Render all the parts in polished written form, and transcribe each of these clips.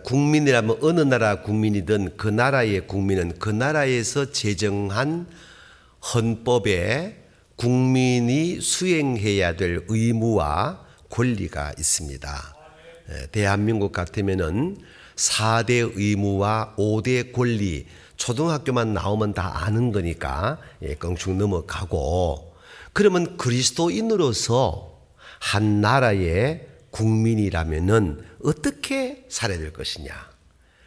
국민이라면 어느 나라 국민이든 그 나라의 국민은 그 나라에서 제정한 헌법에 국민이 수행해야 될 의무와 권리가 있습니다. 대한민국 같으면은 4대 의무와 5대 권리, 초등학교만 나오면 다 아는 거니까 껑충 넘어가고, 그러면 그리스도인으로서 한 나라의 국민이라면은 어떻게 살아야 될 것이냐.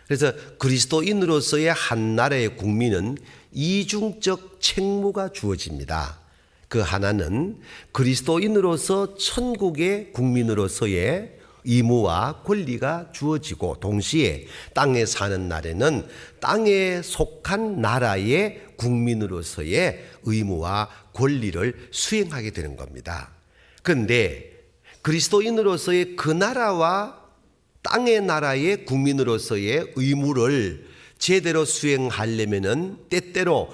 그래서 그리스도인으로서의 한 나라의 국민은 이중적 책무가 주어집니다. 그 하나는 그리스도인으로서 천국의 국민으로서의 의무와 권리가 주어지고, 동시에 땅에 사는 날에는 땅에 속한 나라의 국민으로서의 의무와 권리를 수행하게 되는 겁니다. 그런데 그리스도인으로서의 그 나라와 땅의 나라의 국민으로서의 의무를 제대로 수행하려면은 때때로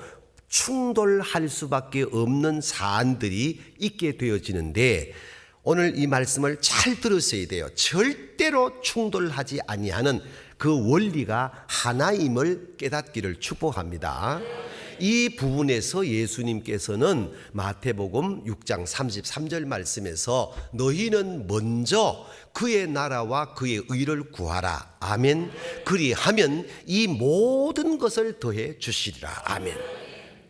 충돌할 수밖에 없는 사안들이 있게 되어지는데, 오늘 이 말씀을 잘 들으셔야 돼요. 절대로 충돌하지 아니하는 그 원리가 하나임을 깨닫기를 축복합니다. 이 부분에서 예수님께서는 마태복음 6장 33절 말씀에서 너희는 먼저 그의 나라와 그의 의를 구하라. 아멘. 그리하면 이 모든 것을 더해 주시리라. 아멘.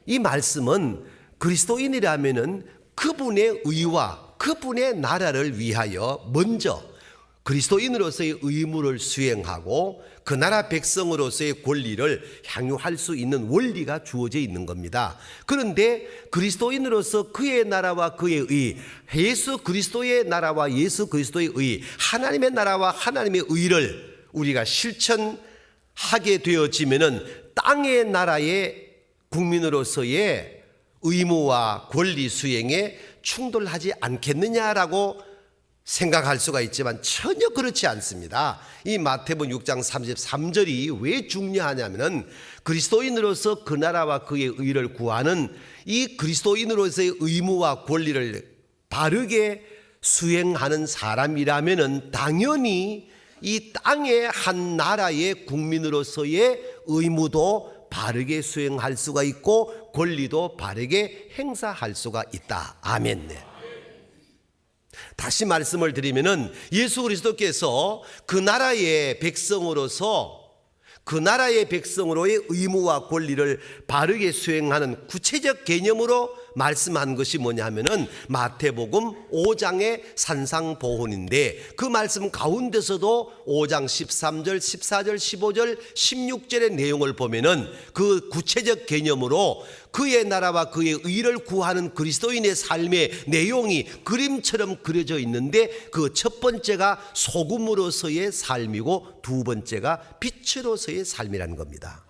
이 말씀은 그리스도인이라면은 그분의 의와 그분의 나라를 위하여 먼저 그리스도인으로서의 의무를 수행하고 그 나라 백성으로서의 권리를 향유할 수 있는 원리가 주어져 있는 겁니다. 그런데 그리스도인으로서 그의 나라와 그의 의, 예수 그리스도의 나라와 예수 그리스도의 의, 하나님의 나라와 하나님의 의를 우리가 실천하게 되어지면은 땅의 나라의 국민으로서의 의무와 권리 수행에 충돌하지 않겠느냐라고 생각할 수가 있지만 전혀 그렇지 않습니다. 이 마태복음 6장 33절이 왜 중요하냐면은 그리스도인으로서 그 나라와 그의 의를 구하는 이 그리스도인으로서의 의무와 권리를 바르게 수행하는 사람이라면은 당연히 이 땅의 한 나라의 국민으로서의 의무도 바르게 수행할 수가 있고 권리도 바르게 행사할 수가 있다. 아멘. 다시 말씀을 드리면은 예수 그리스도께서 그 나라의 백성으로서 그 나라의 백성으로의 의무와 권리를 바르게 수행하는 구체적 개념으로 말씀한 것이 뭐냐면은 마태복음 5장의 산상보훈인데, 그 말씀 가운데서도 5장 13절, 14절, 15절, 16절의 내용을 보면은 그 구체적 개념으로 그의 나라와 그의 의를 구하는 그리스도인의 삶의 내용이 그림처럼 그려져 있는데, 그 첫 번째가 소금으로서의 삶이고 두 번째가 빛으로서의 삶이라는 겁니다.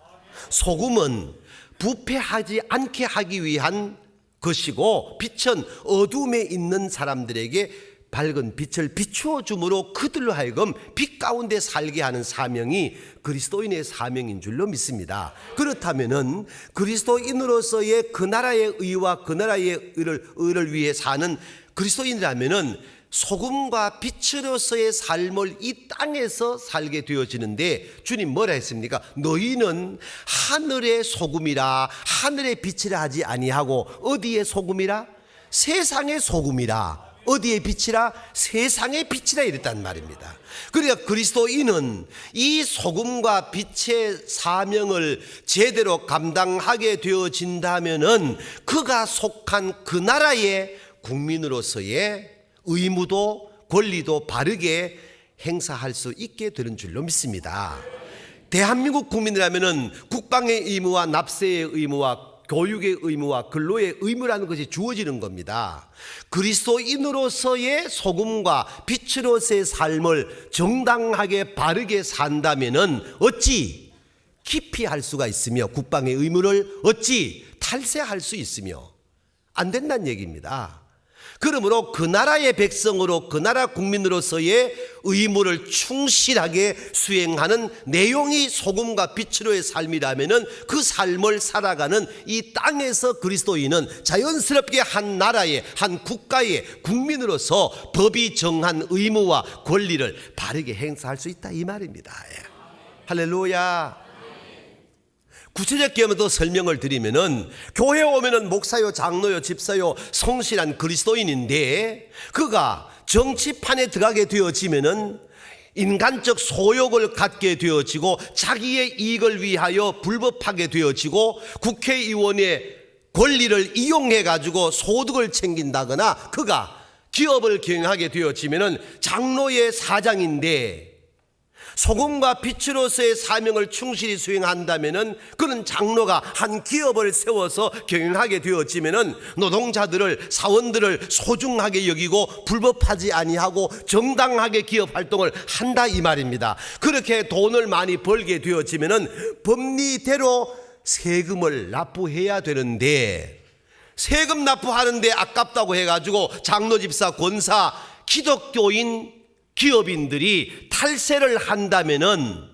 소금은 부패하지 않게 하기 위한 것이고, 빛은 어둠에 있는 사람들에게 밝은 빛을 비추어 주므로 그들로 하여금 빛 가운데 살게 하는 사명이 그리스도인의 사명인 줄로 믿습니다. 그렇다면은 그리스도인으로서의 그 나라의 의와 그 나라의 의를 위해 사는 그리스도인이라면은 소금과 빛으로서의 삶을 이 땅에서 살게 되어지는데, 주님 뭐라 했습니까? 너희는 하늘의 소금이라 하늘의 빛이라 하지 아니하고 어디의 소금이라? 세상의 소금이라. 어디의 빛이라? 세상의 빛이라 이랬단 말입니다. 그러니까 그리스도인은 이 소금과 빛의 사명을 제대로 감당하게 되어진다면은 그가 속한 그 나라의 국민으로서의 의무도 권리도 바르게 행사할 수 있게 되는 줄로 믿습니다. 대한민국 국민이라면은 국방의 의무와 납세의 의무와 교육의 의무와 근로의 의무라는 것이 주어지는 겁니다. 그리스도인으로서의 소금과 빛으로서의 삶을 정당하게 바르게 산다면은 어찌 기피할 수가 있으며 국방의 의무를 어찌 탈세할 수 있으며 안 된다는 얘기입니다. 그러므로 그 나라의 백성으로 그 나라 국민으로서의 의무를 충실하게 수행하는 내용이 소금과 빛으로의 삶이라면은 그 삶을 살아가는 이 땅에서 그리스도인은 자연스럽게 한 나라의 한 국가의 국민으로서 법이 정한 의무와 권리를 바르게 행사할 수 있다 이 말입니다. 할렐루야. 구체적 경험을 더 설명을 드리면은, 교회 오면은 목사요, 장로요, 집사요, 성실한 그리스도인인데 그가 정치판에 들어가게 되어지면은 인간적 소욕을 갖게 되어지고 자기의 이익을 위하여 불법하게 되어지고 국회의원의 권리를 이용해 가지고 소득을 챙긴다거나 그가 기업을 경영하게 되어지면은 장로의 사장인데 소금과 빛으로서의 사명을 충실히 수행한다면은 그는 장로가 한 기업을 세워서 경영하게 되어지면은 노동자들을, 사원들을 소중하게 여기고 불법하지 아니하고 정당하게 기업 활동을 한다 이 말입니다. 그렇게 돈을 많이 벌게 되어지면은 법리대로 세금을 납부해야 되는데, 세금 납부하는데 아깝다고 해가지고 장로, 집사, 권사, 기독교인 기업인들이 탈세를 한다면은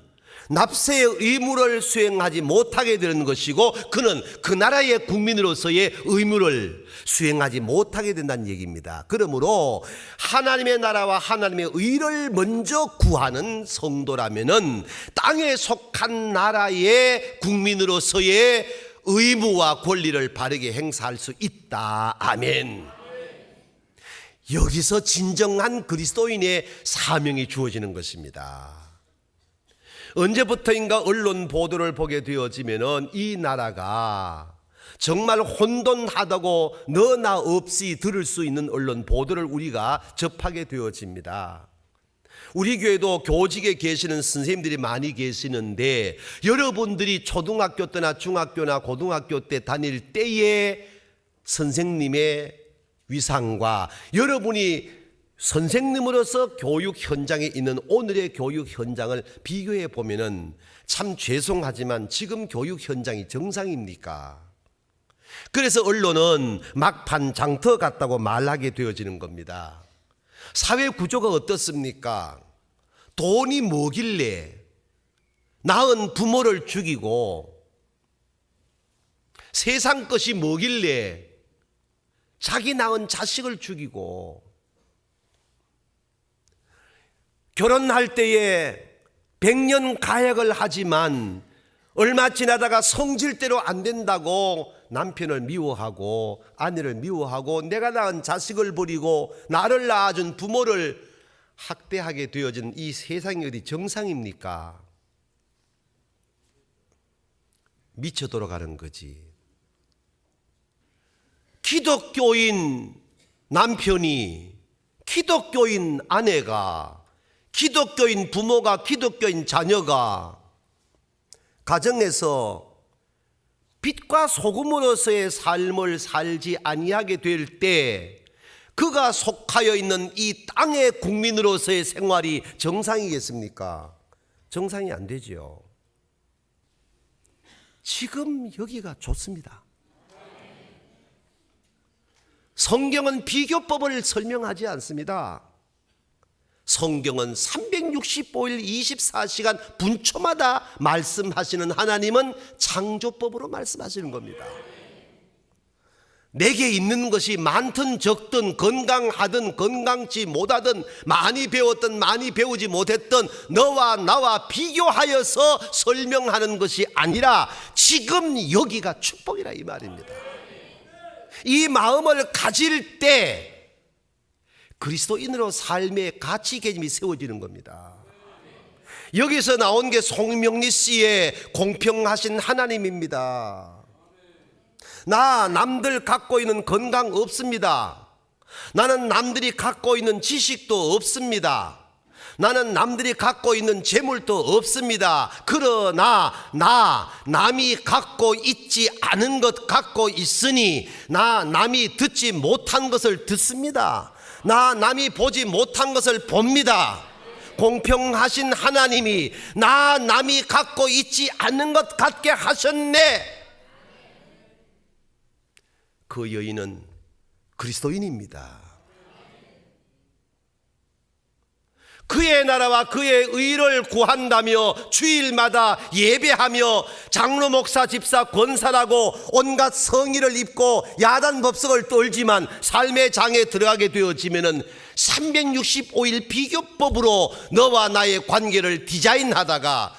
납세의 의무를 수행하지 못하게 되는 것이고 그는 그 나라의 국민으로서의 의무를 수행하지 못하게 된다는 얘기입니다. 그러므로 하나님의 나라와 하나님의 의를 먼저 구하는 성도라면은 땅에 속한 나라의 국민으로서의 의무와 권리를 바르게 행사할 수 있다. 아멘. 여기서 진정한 그리스도인의 사명이 주어지는 것입니다. 언제부터인가 언론 보도를 보게 되어지면은 이 나라가 정말 혼돈하다고 너나 없이 들을 수 있는 언론 보도를 우리가 접하게 되어집니다. 우리 교회도 교직에 계시는 선생님들이 많이 계시는데 여러분들이 초등학교 때나 중학교나 고등학교 때 다닐 때의 선생님의 위상과 여러분이 선생님으로서 교육 현장에 있는 오늘의 교육 현장을 비교해 보면은 참 죄송하지만 지금 교육 현장이 정상입니까? 그래서 언론은 막판 장터 같다고 말하게 되어지는 겁니다. 사회 구조가 어떻습니까? 돈이 뭐길래 낳은 부모를 죽이고 세상 것이 뭐길래 자기 낳은 자식을 죽이고 결혼할 때에 100년 가약을 하지만 얼마 지나다가 성질대로 안 된다고 남편을 미워하고 아내를 미워하고 내가 낳은 자식을 버리고 나를 낳아준 부모를 학대하게 되어진 이 세상이 어디 정상입니까? 미쳐 돌아가는 거지. 기독교인 남편이, 기독교인 아내가, 기독교인 부모가, 기독교인 자녀가 가정에서 빛과 소금으로서의 삶을 살지 아니하게 될 때 그가 속하여 있는 이 땅의 국민으로서의 생활이 정상이겠습니까? 정상이 안 되죠. 지금 여기가 좋습니다. 성경은 비교법을 설명하지 않습니다. 성경은 365일 24시간 분초마다 말씀하시는 하나님은 창조법으로 말씀하시는 겁니다. 내게 있는 것이 많든 적든 건강하든 건강치 못하든 많이 배웠든 많이 배우지 못했든 너와 나와 비교하여서 설명하는 것이 아니라 지금 여기가 축복이라 이 말입니다. 이 마음을 가질 때 그리스도인으로 삶의 가치 개념이 세워지는 겁니다. 여기서 나온 게 송명리 씨의 공평하신 하나님입니다. 나 남들 갖고 있는 건강 없습니다. 나는 남들이 갖고 있는 지식도 없습니다. 나는 남들이 갖고 있는 재물도 없습니다. 그러나 남이 갖고 있지 않은 것 갖고 있으니 남이 듣지 못한 것을 듣습니다. 남이 보지 못한 것을 봅니다. 공평하신 하나님이 남이 갖고 있지 않는 것 같게 하셨네. 그 여인은 그리스도인입니다. 그의 나라와 그의 의를 구한다며 주일마다 예배하며 장로, 목사, 집사, 권사라고 온갖 성의를 입고 야단 법석을 떨지만 삶의 장에 들어가게 되어지면은 365일 비교법으로 너와 나의 관계를 디자인하다가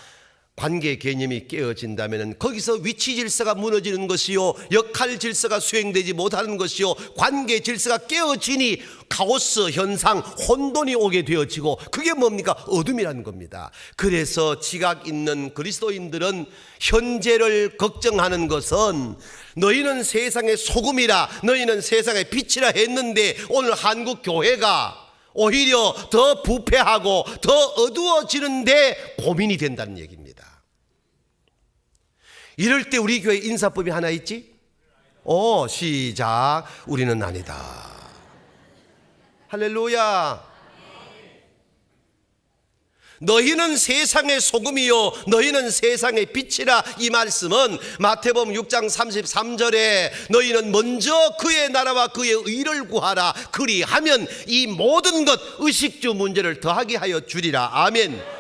관계 개념이 깨어진다면 거기서 위치 질서가 무너지는 것이요, 역할 질서가 수행되지 못하는 것이요, 관계 질서가 깨어지니 카오스 현상, 혼돈이 오게 되어지고, 그게 뭡니까? 어둠이라는 겁니다. 그래서 지각 있는 그리스도인들은 현재를 걱정하는 것은 너희는 세상의 소금이라, 너희는 세상의 빛이라 했는데 오늘 한국 교회가 오히려 더 부패하고 더 어두워지는데 고민이 된다는 얘기입니다. 이럴 때 우리 교회 인사법이 하나 있지? 시작. 우리는 아니다. 할렐루야. 너희는 세상의 소금이요 너희는 세상의 빛이라. 이 말씀은 마태복음 6장 33절에 너희는 먼저 그의 나라와 그의 의를 구하라. 그리하면 이 모든 것, 의식주 문제를 더하게 하여 주리라. 아멘.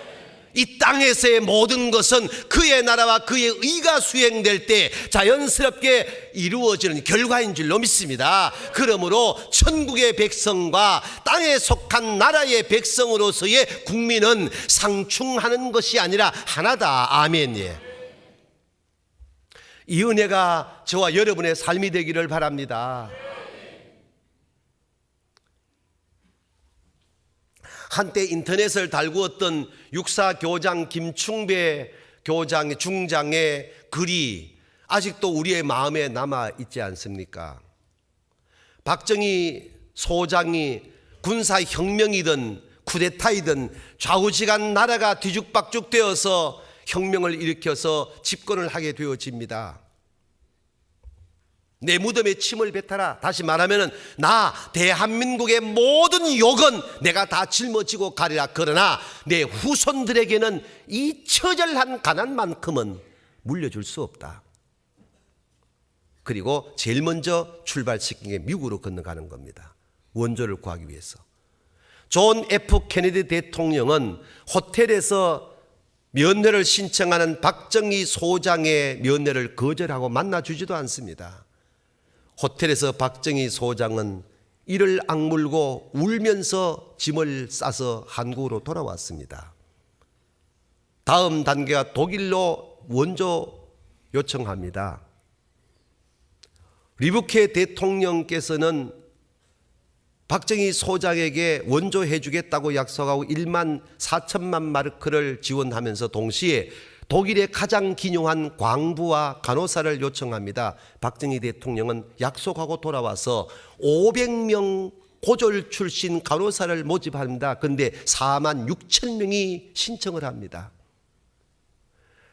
이 땅에서의 모든 것은 그의 나라와 그의 의가 수행될 때 자연스럽게 이루어지는 결과인 줄로 믿습니다. 그러므로 천국의 백성과 땅에 속한 나라의 백성으로서의 국민은 상충하는 것이 아니라 하나다. 아멘. 이 은혜가 저와 여러분의 삶이 되기를 바랍니다. 한때 인터넷을 달구었던 육사교장 김충배 교장 중장의 글이 아직도 우리의 마음에 남아 있지 않습니까? 박정희 소장이 군사혁명이든 쿠데타이든 좌우지간 나라가 뒤죽박죽 되어서 혁명을 일으켜서 집권을 하게 되어집니다. 내 무덤에 침을 뱉어라. 다시 말하면 나 대한민국의 모든 욕은 내가 다 짊어지고 가리라. 그러나 내 후손들에게는 이 처절한 가난만큼은 물려줄 수 없다. 그리고 제일 먼저 출발시킨 게 미국으로 건너가는 겁니다. 원조를 구하기 위해서. 존 F 케네디 대통령은 호텔에서 면회를 신청하는 박정희 소장의 면회를 거절하고 만나주지도 않습니다. 호텔에서 박정희 소장은 이를 악물고 울면서 짐을 싸서 한국으로 돌아왔습니다. 다음 단계가 독일로 원조 요청합니다. 리브케 대통령께서는 박정희 소장에게 원조해 주겠다고 약속하고 1만 4천만 마르크를 지원하면서 동시에 독일의 가장 기늉한 광부와 간호사를 요청합니다. 박정희 대통령은 약속하고 돌아와서 500명 고졸 출신 간호사를 모집합니다. 그런데 4만 6천 명이 신청을 합니다.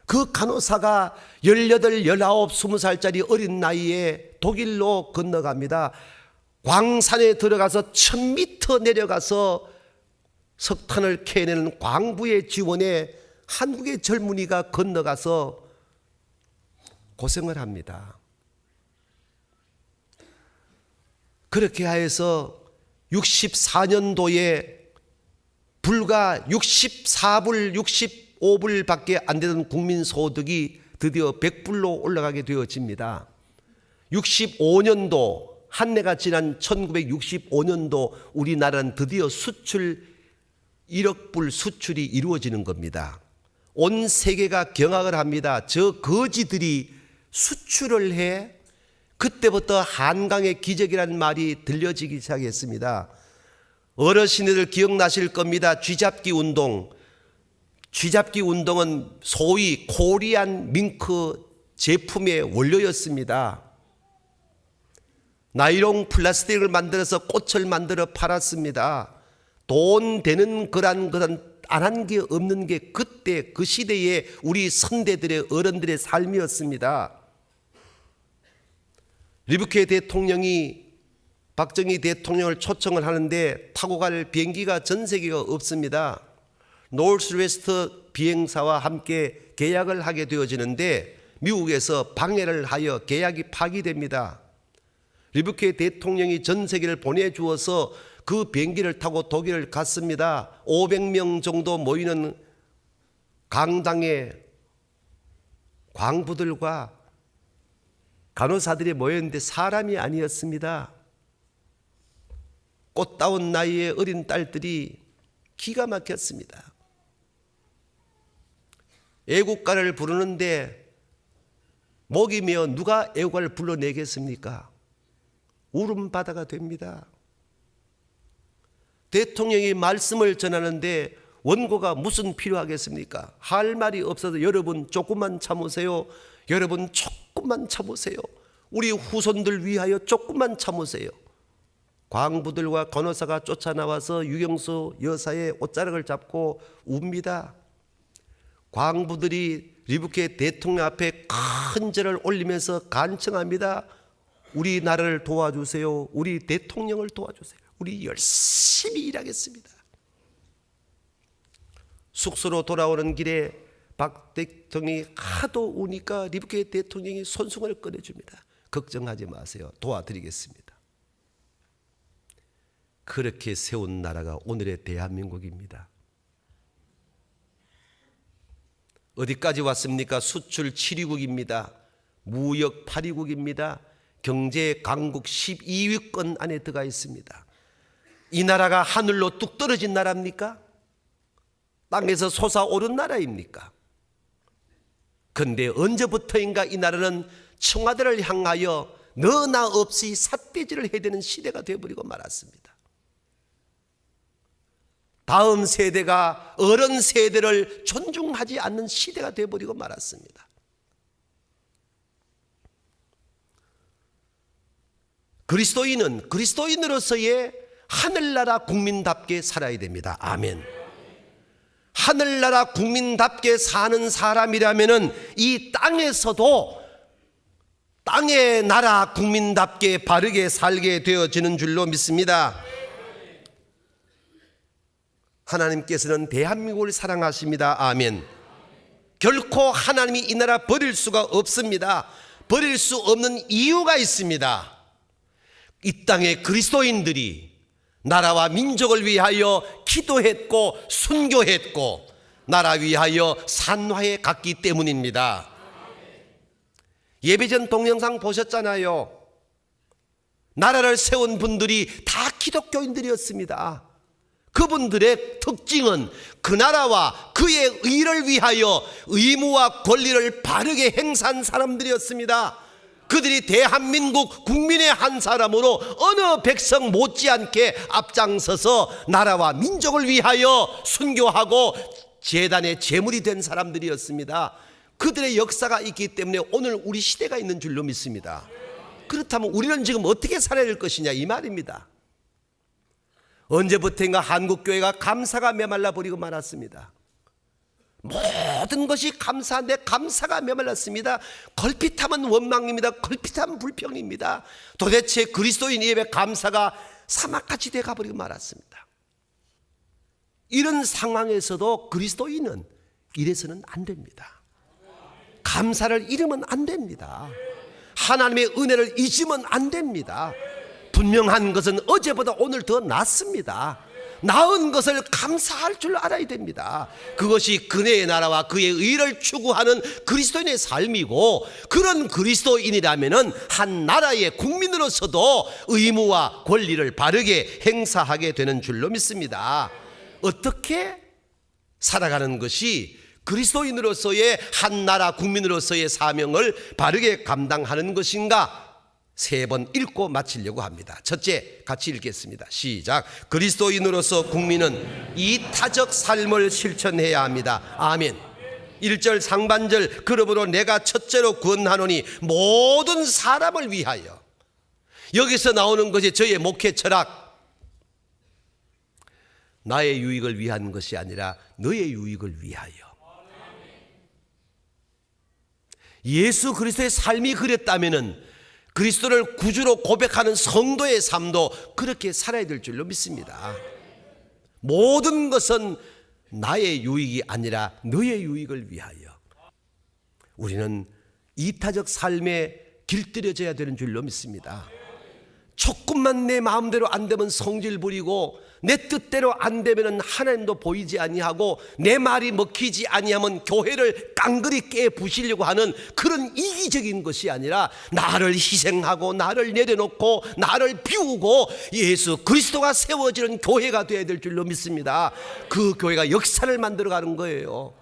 그 간호사가 18, 19, 20살짜리 어린 나이에 독일로 건너갑니다. 광산에 들어가서 1000m 내려가서 석탄을 캐내는 광부의 지원에 한국의 젊은이가 건너가서 고생을 합니다. 그렇게 하여서 64년도에 불과 64불, 65불밖에 안 되던 국민소득이 드디어 100불로 올라가게 되어집니다. 65년도 한 해가 지난 1965년도 우리나라는 드디어 수출 1억 불 수출이 이루어지는 겁니다. 온 세계가 경악을 합니다. 저 거지들이 수출을 해? 그때부터 한강의 기적이라는 말이 들려지기 시작했습니다. 어르신들 기억나실 겁니다. 쥐잡기 운동. 쥐잡기 운동은 소위 코리안 밍크 제품의 원료였습니다. 나일론 플라스틱을 만들어서 꽃을 만들어 팔았습니다. 돈 되는 거란 안 한 게 없는 게 그때 그 시대에 우리 선대들의 어른들의 삶이었습니다. 리브케 대통령이 박정희 대통령을 초청을 하는데 타고 갈 비행기가 전 세계가 없습니다. 노스웨스트 비행사와 함께 계약을 하게 되어지는데 미국에서 방해를 하여 계약이 파기됩니다. 리브케 대통령이 전 세계를 보내주어서 그 비행기를 타고 독일을 갔습니다. 500명 정도 모이는 강당에 광부들과 간호사들이 모였는데 사람이 아니었습니다. 꽃다운 나이의 어린 딸들이 기가 막혔습니다. 애국가를 부르는데 목이 메어 누가 애국가를 불러내겠습니까? 울음바다가 됩니다. 대통령이 말씀을 전하는데 원고가 무슨 필요하겠습니까? 할 말이 없어서 여러분 조금만 참으세요. 여러분 조금만 참으세요. 우리 후손들 위하여 조금만 참으세요. 광부들과 간호사가 쫓아나와서 유경수 여사의 옷자락을 잡고 웁니다. 광부들이 리부케 대통령 앞에 큰 절을 올리면서 간청합니다. 우리나라를 도와주세요. 우리 대통령을 도와주세요. 우리 열심히 일하겠습니다. 숙소로 돌아오는 길에 박 대통령이 하도 우니까 리부케 대통령이 손수건을 꺼내줍니다. 걱정하지 마세요. 도와드리겠습니다. 그렇게 세운 나라가 오늘의 대한민국입니다. 어디까지 왔습니까? 수출 7위국입니다. 무역 8위국입니다. 경제 강국 12위권 안에 들어가 있습니다. 이 나라가 하늘로 뚝 떨어진 나라입니까? 땅에서 솟아오른 나라입니까? 그런데 언제부터인가 이 나라는 청와대를 향하여 너나 없이 삿대질을 해야 되는 시대가 되어버리고 말았습니다. 다음 세대가 어른 세대를 존중하지 않는 시대가 되어버리고 말았습니다. 그리스도인은 그리스도인으로서의 하늘나라 국민답게 살아야 됩니다. 아멘. 하늘나라 국민답게 사는 사람이라면 이 땅에서도 땅의 나라 국민답게 바르게 살게 되어지는 줄로 믿습니다. 하나님께서는 대한민국을 사랑하십니다. 아멘. 결코 하나님이 이 나라 버릴 수가 없습니다. 버릴 수 없는 이유가 있습니다. 이 땅의 그리스도인들이 나라와 민족을 위하여 기도했고 순교했고 나라 위하여 산화해 갔기 때문입니다. 예배전 동영상 보셨잖아요. 나라를 세운 분들이 다 기독교인들이었습니다. 그분들의 특징은 그 나라와 그의 의를 위하여 의무와 권리를 바르게 행사한 사람들이었습니다. 그들이 대한민국 국민의 한 사람으로 어느 백성 못지않게 앞장서서 나라와 민족을 위하여 순교하고 재단의 제물이 된 사람들이었습니다. 그들의 역사가 있기 때문에 오늘 우리 시대가 있는 줄로 믿습니다. 그렇다면 우리는 지금 어떻게 살아야 될 것이냐 이 말입니다. 언제부터인가 한국교회가 감사가 메말라 버리고 말았습니다. 모든 것이 감사한데 감사가 메말랐습니다. 걸핏하면 원망입니다. 걸핏하면 불평입니다. 도대체 그리스도인 예배 감사가 사막같이 돼 가버리고 말았습니다. 이런 상황에서도 그리스도인은 이래서는 안 됩니다. 감사를 잃으면 안 됩니다. 하나님의 은혜를 잊으면 안 됩니다. 분명한 것은 어제보다 오늘 더 낫습니다. 나은 것을 감사할 줄 알아야 됩니다. 그것이 그의 나라와 그의 의를 추구하는 그리스도인의 삶이고, 그런 그리스도인이라면은 한 나라의 국민으로서도 의무와 권리를 바르게 행사하게 되는 줄로 믿습니다. 어떻게 살아가는 것이 그리스도인으로서의 한 나라 국민으로서의 사명을 바르게 감당하는 것인가? 3번 읽고 마치려고 합니다. 첫째, 같이 읽겠습니다. 시작. 그리스도인으로서 국민은 이타적 삶을 실천해야 합니다. 아멘. 1절 상반절, 그러므로 내가 첫째로 구원하노니 모든 사람을 위하여. 여기서 나오는 것이 저의 목회 철학. 나의 유익을 위한 것이 아니라 너의 유익을 위하여. 예수 그리스도의 삶이 그랬다면은 그리스도를 구주로 고백하는 성도의 삶도 그렇게 살아야 될 줄로 믿습니다. 모든 것은 나의 유익이 아니라 너의 유익을 위하여. 우리는 이타적 삶에 길들여져야 되는 줄로 믿습니다. 조금만 내 마음대로 안 되면 성질 부리고, 내 뜻대로 안 되면 하나님도 보이지 아니하고, 내 말이 먹히지 아니하면 교회를 깡그리 깨부시려고 하는 그런 이기적인 것이 아니라, 나를 희생하고 나를 내려놓고 나를 비우고 예수 그리스도가 세워지는 교회가 되어야 될 줄로 믿습니다. 그 교회가 역사를 만들어가는 거예요.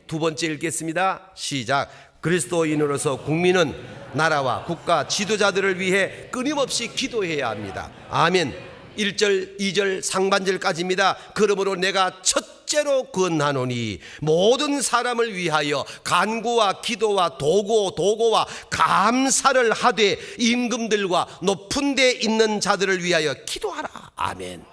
두 번째 읽겠습니다. 시작. 그리스도인으로서 국민은 나라와 국가 지도자들을 위해 끊임없이 기도해야 합니다. 아멘. 1절, 2절 상반절까지입니다. 그러므로 내가 첫째로 권하노니 모든 사람을 위하여 간구와 기도와 도고와 감사를 하되 임금들과 높은 데 있는 자들을 위하여 기도하라. 아멘.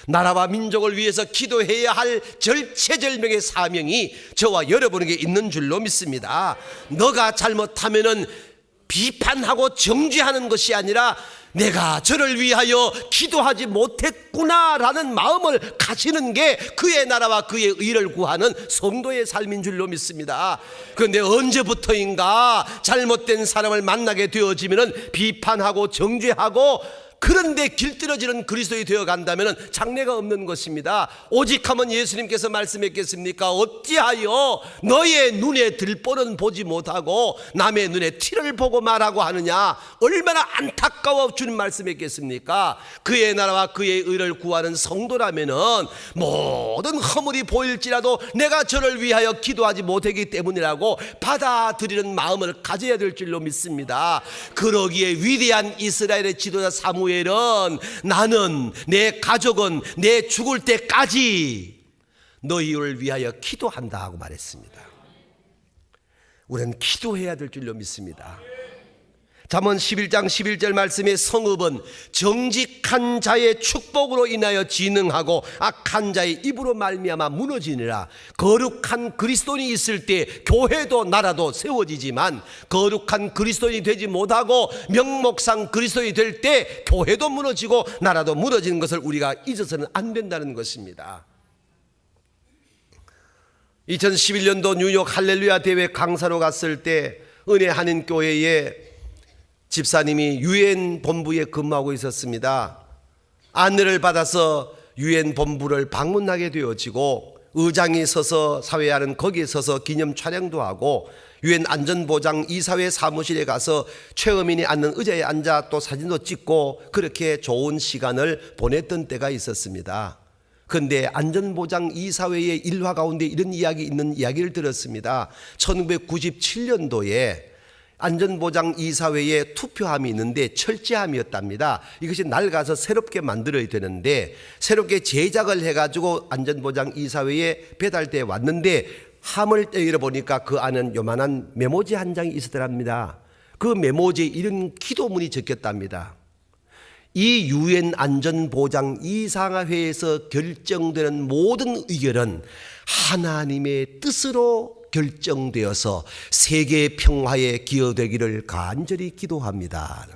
나라와 민족을 위해서 기도해야 할 절체절명의 사명이 저와 여러분에게 있는 줄로 믿습니다. 너가 잘못하면은 비판하고 정죄하는 것이 아니라 내가 저를 위하여 기도하지 못했구나라는 마음을 가지는 게 그의 나라와 그의 의를 구하는 성도의 삶인 줄로 믿습니다. 그런데 언제부터인가 잘못된 사람을 만나게 되어지면은 비판하고 정죄하고, 그런데 길들여지는 그리스도인이 되어간다면 장래가 없는 것입니다. 오직 하면 예수님께서 말씀했겠습니까? 어찌하여 너의 눈에 들보는 보지 못하고 남의 눈에 티를 보고 말하고 하느냐. 얼마나 안타까워 주님 말씀했겠습니까? 그의 나라와 그의 의를 구하는 성도라면은 모든 허물이 보일지라도 내가 저를 위하여 기도하지 못하기 때문이라고 받아들이는 마음을 가져야 될 줄로 믿습니다. 그러기에 위대한 이스라엘의 지도자 사무엘은 나는, 내 가족은 내 죽을 때까지 너희를 위하여 기도한다 하고 말했습니다. 우리는 기도해야 될 줄로 믿습니다. 잠언 11장 11절 말씀에 성읍은 정직한 자의 축복으로 인하여 진흥하고 악한 자의 입으로 말미암아 무너지니라. 거룩한 그리스도인이 있을 때 교회도 나라도 세워지지만 거룩한 그리스도인이 되지 못하고 명목상 그리스도인이 될 때 교회도 무너지고 나라도 무너지는 것을 우리가 잊어서는 안 된다는 것입니다. 2011년도 뉴욕 할렐루야 대회 강사로 갔을 때 은혜 한인교회에 집사님이 유엔 본부에 근무하고 있었습니다. 안내를 받아서 유엔 본부를 방문하게 되어지고 의장이 서서 사회하는 거기에 서서 기념 촬영도 하고 유엔 안전보장 이사회 사무실에 가서 최어민이 앉는 의자에 앉아 또 사진도 찍고 그렇게 좋은 시간을 보냈던 때가 있었습니다. 그런데 안전보장 이사회의 일화 가운데 이런 있는 이야기를 들었습니다. 1997년도에 안전보장 이사회에 투표함이 있는데 철제함이었답니다. 이것이 낡아서 새롭게 만들어야 되는데 새롭게 제작을 해가지고 안전보장 이사회에 배달돼 왔는데 함을 열어보니까 그 안은 요만한 메모지 한 장이 있었답니다. 그 메모지에 이런 기도문이 적혔답니다. 이 유엔 안전보장 이사회에서 결정되는 모든 의결은 하나님의 뜻으로 결정되어서 세계 평화에 기여되기를 간절히 기도합니다.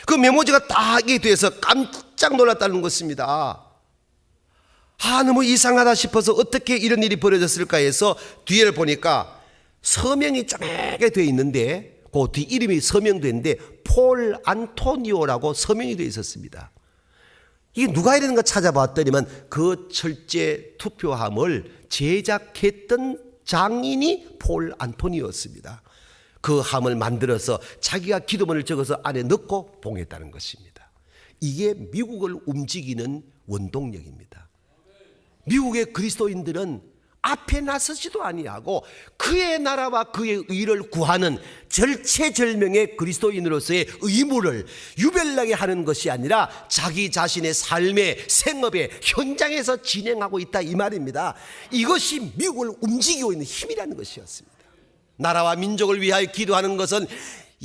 그 메모지가 딱이 돼서 깜짝 놀랐다는 것입니다. 너무 이상하다 싶어서 어떻게 이런 일이 벌어졌을까 해서 뒤를 보니까 서명이 쪼매게 되어 있는데 그 뒤 이름이 서명되는데 폴 안토니오라고 서명이 되어 있었습니다. 이게 누가 이러는 거 찾아봤더니만 그 철제 투표함을 제작했던 장인이 폴 안토니오였습니다. 그 함을 만들어서 자기가 기도문을 적어서 안에 넣고 봉했다는 것입니다. 이게 미국을 움직이는 원동력입니다. 미국의 그리스도인들은 앞에 나서지도 아니하고 그의 나라와 그의 의를 구하는 절체절명의 그리스도인으로서의 의무를 유별나게 하는 것이 아니라 자기 자신의 삶의 생업의 현장에서 진행하고 있다 이 말입니다. 이것이 미국을 움직이고 있는 힘이라는 것이었습니다. 나라와 민족을 위하여 기도하는 것은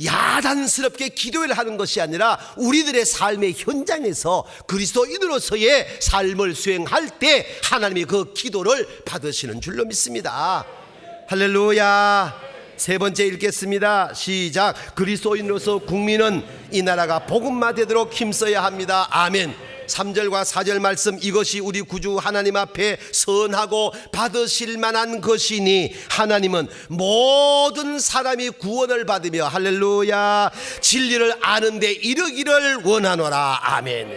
야단스럽게 기도를 하는 것이 아니라 우리들의 삶의 현장에서 그리스도인으로서의 삶을 수행할 때 하나님이 그 기도를 받으시는 줄로 믿습니다. 할렐루야. 세 번째 읽겠습니다. 시작. 그리스도인으로서 국민은 이 나라가 복음화 되도록 힘써야 합니다. 아멘. 3절과 4절 말씀, 이것이 우리 구주 하나님 앞에 선하고 받으실 만한 것이니 하나님은 모든 사람이 구원을 받으며 할렐루야 진리를 아는데 이르기를 원하노라. 아멘.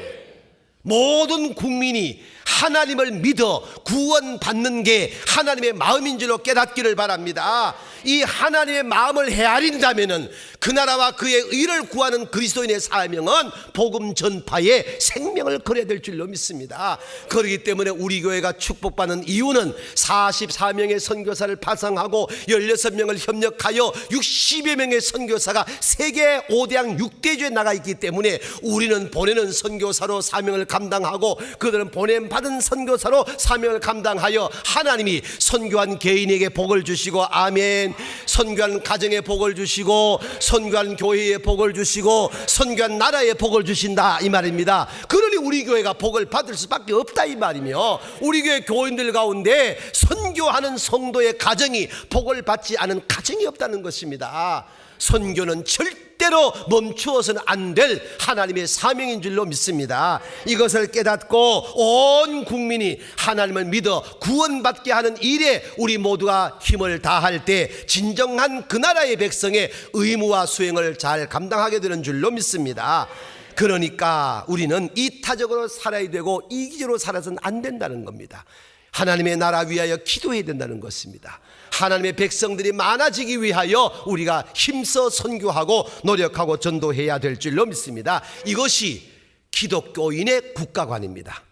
모든 국민이 하나님을 믿어 구원받는 게 하나님의 마음인 줄로 깨닫기를 바랍니다. 이 하나님의 마음을 헤아린다면은 그 나라와 그의 의를 구하는 그리스도인의 사명은 복음 전파에 생명을 걸어야 될 줄로 믿습니다. 그렇기 때문에 우리 교회가 축복받는 이유는 44명의 선교사를 파송하고 16명을 협력하여 60여 명의 선교사가 세계 5대양 6대주에 나가 있기 때문에 우리는 보내는 선교사로 사명을 감당하고 그들은 보냄받은 선교사로 사명을 감당하여 하나님이 선교한 개인에게 복을 주시고, 아멘, 선교한 가정에 복을 주시고 선교한 교회에 복을 주시고 선교한 나라에 복을 주신다 이 말입니다. 그러니 우리 교회가 복을 받을 수밖에 없다 이 말이며, 우리 교회 교인들 가운데 선교하는 성도의 가정이 복을 받지 않은 가정이 없다는 것입니다. 선교는 절대로 멈추어서는 안 될 하나님의 사명인 줄로 믿습니다. 이것을 깨닫고 온 국민이 하나님을 믿어 구원받게 하는 일에 우리 모두가 힘을 다할 때 진정한 그 나라의 백성의 의무와 수행을 잘 감당하게 되는 줄로 믿습니다. 그러니까 우리는 이타적으로 살아야 되고 이기적으로 살아서는 안 된다는 겁니다. 하나님의 나라 위하여 기도해야 된다는 것입니다. 하나님의 백성들이 많아지기 위하여 우리가 힘써 선교하고 노력하고 전도해야 될 줄로 믿습니다. 이것이 기독교인의 국가관입니다.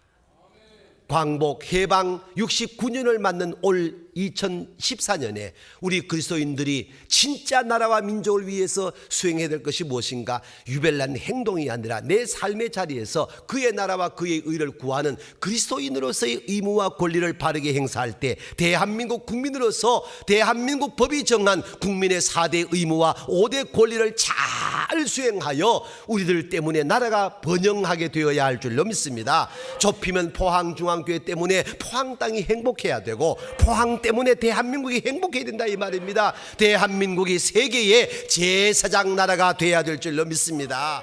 광복 해방 69년을 맞는 올 2014년에 우리 그리스도인들이 진짜 나라와 민족을 위해서 수행해야 될 것이 무엇인가? 유별난 행동이 아니라 내 삶의 자리에서 그의 나라와 그의 의를 구하는 그리스도인으로서의 의무와 권리를 바르게 행사할 때 대한민국 국민으로서 대한민국 법이 정한 국민의 4대 의무와 5대 권리를 잘 수행하여 우리들 때문에 나라가 번영하게 되어야 할 줄로 믿습니다. 좁히면 포항중앙교회 때문에 포항 땅이 행복해야 되고 포항 때문에 대한민국이 행복해야 된다 이 말입니다. 대한민국이 세계의 제사장 나라가 되어야 될 줄로 믿습니다.